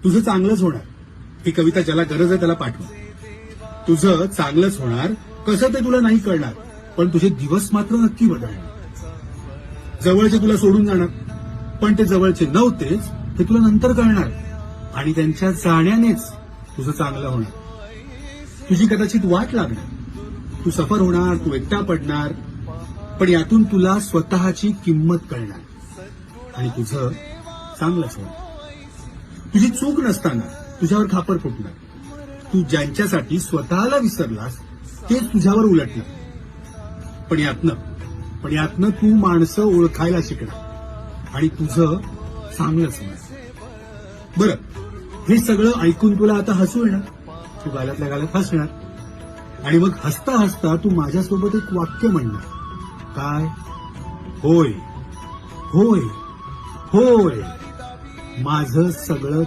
तुझं चांगलंच होणार. ही कविता ज्याला गरज आहे त्याला पाठवा. तुझं चांगलंच होणार. कसं ते तुला नाही कळणार, पण तुझे दिवस मात्र नक्की बदलणार. जवळचे तुला सोडून जाणार, पण ते जवळचे नव्हतेच हे तुला नंतर कळणार. आणि त्यांच्या जाण्यानेच तुझं चांगलं होणार. तुझी कदाचित वाट लागणार, तू सफर होणार, तू एकटा पडणार, पण यातून तुला स्वतःची किंमत कळणार आणि तुझं चांगलंच होणार. तुझी चूक नसताना तुझ्यावर खापर फुटणार. तू ज्यांच्यासाठी स्वतःला विसरलास तेच तुझ्यावर उलटणार. पण यातनं तू माणसं ओळखायला शिकणार आणि तुझं चांगलंच होणार. बरं, हे सगळं ऐकून तुला आता हसू येणार. तू गालातल्या गालात हसणार आणि मग हसता हसता तू माझ्यासोबत एक वाक्य म्हणणार. काय? होय, होय, होय, माझं सगळं